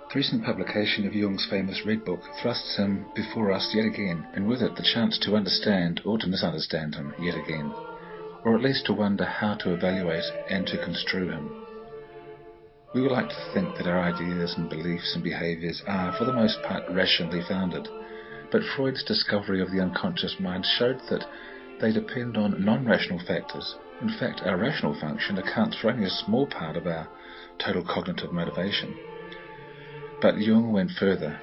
The recent publication of Jung's famous Red Book thrusts him before us yet again, and with it the chance to understand or to misunderstand him yet again, or at least to wonder how to evaluate and to construe him. We would like to think that our ideas and beliefs and behaviours are, for the most part, rationally founded, but Freud's discovery of the unconscious mind showed that they depend on non-rational factors. In fact, our rational function accounts for only a small part of our total cognitive motivation. But Jung went further,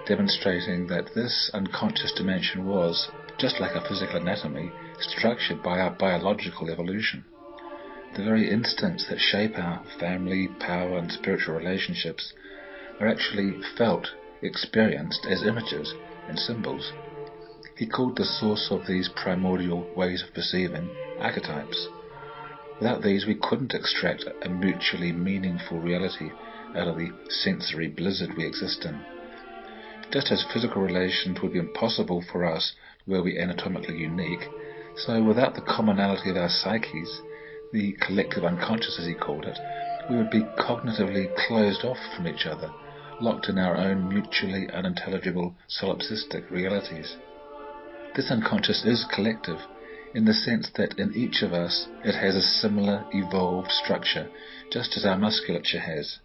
demonstrating that this unconscious dimension was, just like our physical anatomy, structured by our biological evolution. The very instincts that shape our family, power and spiritual relationships are actually felt, experienced as images and symbols. He called the source of these primordial ways of perceiving archetypes. Without these we couldn't extract a mutually meaningful reality out of the sensory blizzard we exist in. Just as physical relations would be impossible for us were we anatomically unique, so without the commonality of our psyches, the collective unconscious as he called it, we would be cognitively closed off from each other, locked in our own mutually unintelligible solipsistic realities. This unconscious is collective, in the sense that in each of us it has a similar evolved structure, just as our musculature has.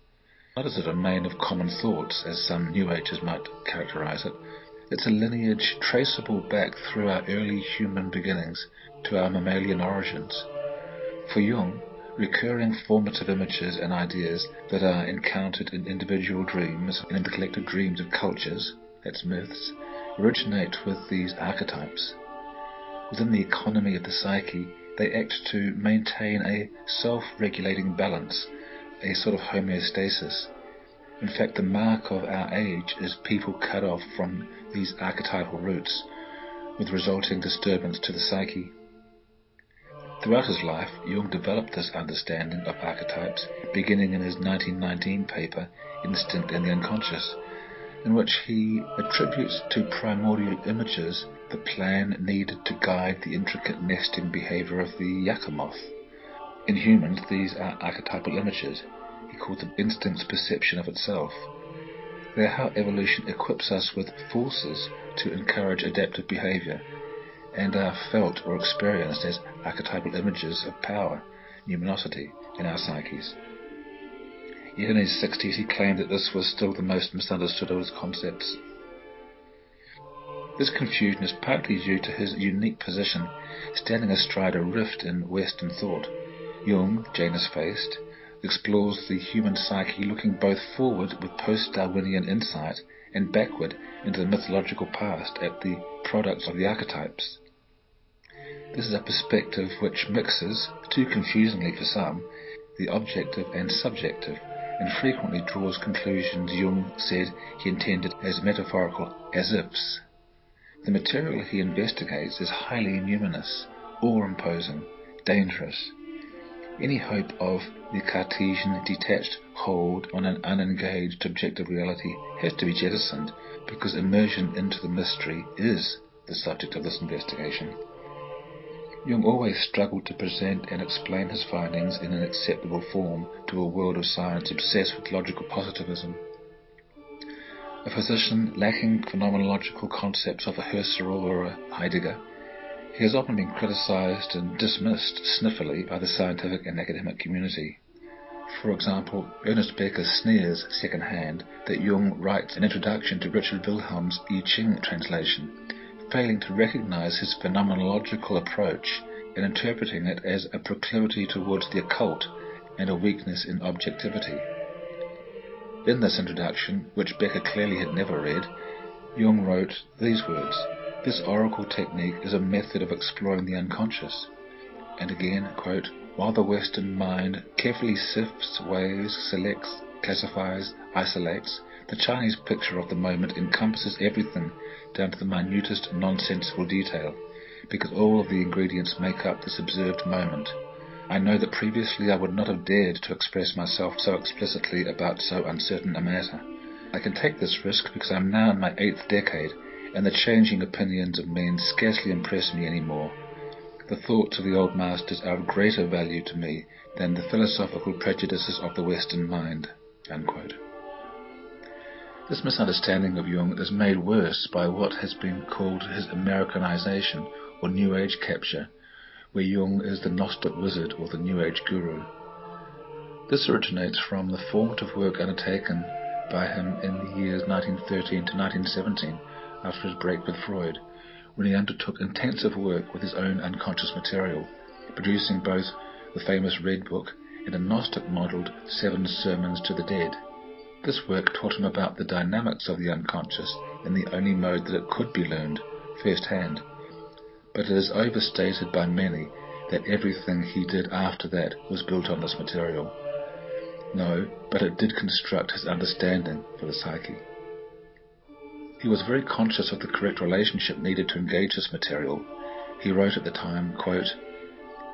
Not as a domain of common thoughts, as some New Agers might characterize it. It's a lineage traceable back through our early human beginnings to our mammalian origins. For Jung, recurring formative images and ideas that are encountered in individual dreams and in the collective dreams of cultures, that's myths, originate with these archetypes. Within the economy of the psyche, they act to maintain a self-regulating balance, a sort of homeostasis. In fact, the mark of our age is people cut off from these archetypal roots, with resulting disturbance to the psyche. Throughout his life, Jung developed this understanding of archetypes, beginning in his 1919 paper, Instinct and the Unconscious, in which he attributes to primordial images the plan needed to guide the intricate nesting behavior of the yucca moth. In humans, these are archetypal images. He called them instinct's perception of itself. They are how evolution equips us with forces to encourage adaptive behavior, and are felt or experienced as archetypal images of power, numinosity, in our psyches. Yet in his 60s he claimed that this was still the most misunderstood of his concepts. This confusion is partly due to his unique position, standing astride a rift in Western thought. Jung, Janus-faced, explores the human psyche looking both forward with post-Darwinian insight and backward into the mythological past at the products of the archetypes. This is a perspective which mixes, too confusingly for some, the objective and subjective, and frequently draws conclusions Jung said he intended as metaphorical as-ifs. The material he investigates is highly numinous, awe-imposing, dangerous. Any hope of the Cartesian detached hold on an unengaged objective reality has to be jettisoned, because immersion into the mystery is the subject of this investigation. Jung always struggled to present and explain his findings in an acceptable form to a world of science obsessed with logical positivism. A physician lacking phenomenological concepts of a Husserl or a Heidegger, he has often been criticized and dismissed sniffily by the scientific and academic community. For example, Ernest Becker sneers second-hand that Jung writes an introduction to Richard Wilhelm's I Ching translation, failing to recognize his phenomenological approach and interpreting it as a proclivity towards the occult and a weakness in objectivity. In this introduction, which Becker clearly had never read, Jung wrote these words: "This oracle technique is a method of exploring the unconscious." And again, quote, "While the Western mind carefully sifts, weighs, selects, classifies, isolates, the Chinese picture of the moment encompasses everything down to the minutest nonsensical detail, because all of the ingredients make up this observed moment. I know that previously I would not have dared to express myself so explicitly about so uncertain a matter. I can take this risk because I am now in my 8th decade, and the changing opinions of men scarcely impress me any more. The thoughts of the old masters are of greater value to me than the philosophical prejudices of the Western mind." Unquote. This misunderstanding of Jung is made worse by what has been called his Americanization or New Age capture, where Jung is the Gnostic wizard or the New Age guru. This originates from the formative work undertaken by him in the years 1913 to 1917 after his break with Freud, when he undertook intensive work with his own unconscious material, producing both the famous Red Book and a Gnostic-modelled 7 Sermons to the Dead. This work taught him about the dynamics of the unconscious in the only mode that it could be learned, first-hand. But it is overstated by many that everything he did after that was built on this material. No, but it did construct his understanding for the psyche. He was very conscious of the correct relationship needed to engage this material. He wrote at the time, quote,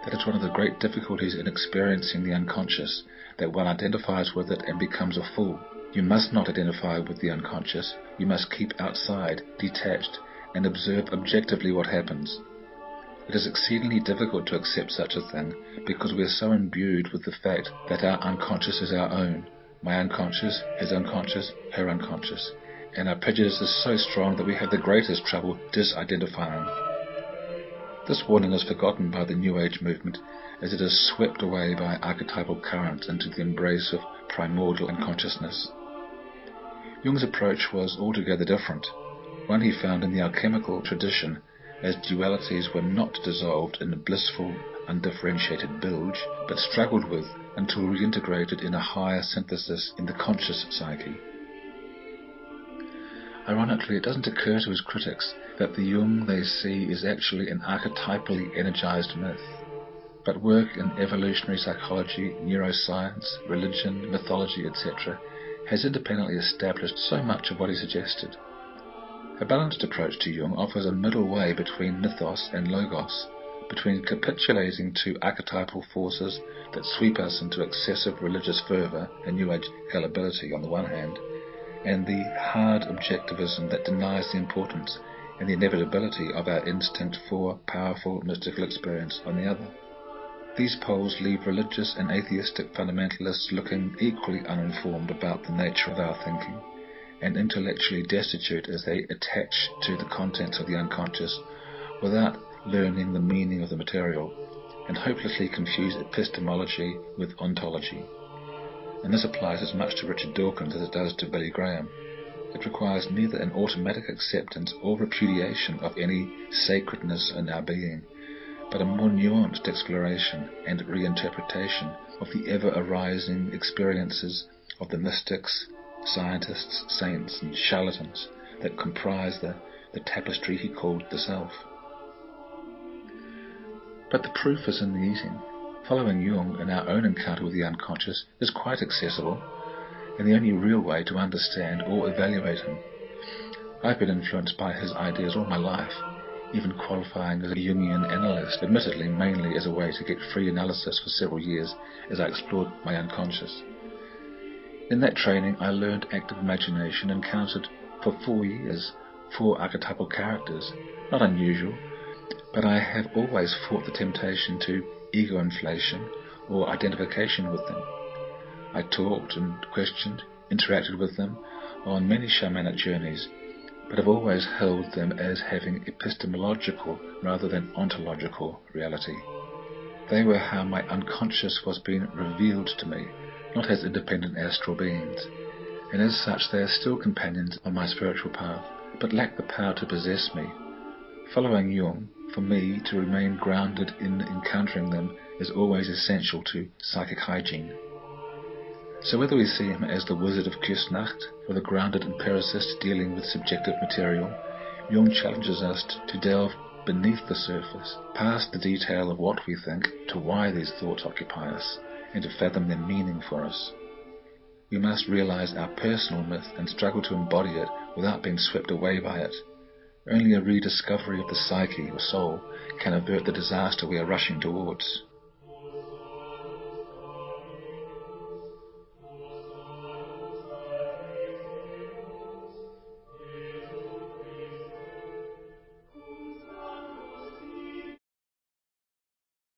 "That is one of the great difficulties in experiencing the unconscious, that one identifies with it and becomes a fool. You must not identify with the unconscious. You must keep outside, detached, and observe objectively what happens. It is exceedingly difficult to accept such a thing, because we are so imbued with the fact that our unconscious is our own, my unconscious, his unconscious, her unconscious, and our prejudice is so strong that we have the greatest trouble disidentifying." This warning is forgotten by the New Age movement, as it is swept away by archetypal currents into the embrace of primordial unconsciousness. Jung's approach was altogether different, one he found in the alchemical tradition, as dualities were not dissolved in a blissful, undifferentiated bilge, but struggled with until reintegrated in a higher synthesis in the conscious psyche. Ironically, it doesn't occur to his critics that the Jung they see is actually an archetypally energized myth. But work in evolutionary psychology, neuroscience, religion, mythology, etc. has independently established so much of what he suggested. A balanced approach to Jung offers a middle way between mythos and logos, between capitulating to archetypal forces that sweep us into excessive religious fervour and New Age gullibility on the one hand, and the hard objectivism that denies the importance and the inevitability of our instinct for powerful mystical experience on the other. These poles leave religious and atheistic fundamentalists looking equally uninformed about the nature of our thinking, and intellectually destitute as they attach to the contents of the unconscious without learning the meaning of the material, and hopelessly confuse epistemology with ontology. And this applies as much to Richard Dawkins as it does to Billy Graham. It requires neither an automatic acceptance or repudiation of any sacredness in our being, but a more nuanced exploration and reinterpretation of the ever-arising experiences of the mystics, scientists, saints, and charlatans that comprise the tapestry he called the self. But the proof is in the eating. Following Jung in our own encounter with the unconscious is quite accessible, and the only real way to understand or evaluate him. I've been influenced by his ideas all my life, even qualifying as a Jungian analyst, admittedly mainly as a way to get free analysis for several years as I explored my unconscious. In that training I learned active imagination and counted for 4 years 4 archetypal characters, not unusual, but I have always fought the temptation to ego inflation or identification with them. I talked and questioned, interacted with them on many shamanic journeys, but have always held them as having epistemological rather than ontological reality. They were how my unconscious was being revealed to me, not as independent astral beings, and as such they are still companions on my spiritual path, but lack the power to possess me. Following Jung, for me to remain grounded in encountering them is always essential to psychic hygiene. So whether we see him as the wizard of Küsnacht or the grounded empiricist dealing with subjective material, Jung challenges us to delve beneath the surface, past the detail of what we think, to why these thoughts occupy us, and to fathom their meaning for us. We must realize our personal myth and struggle to embody it without being swept away by it. Only a rediscovery of the psyche or soul can avert the disaster we are rushing towards.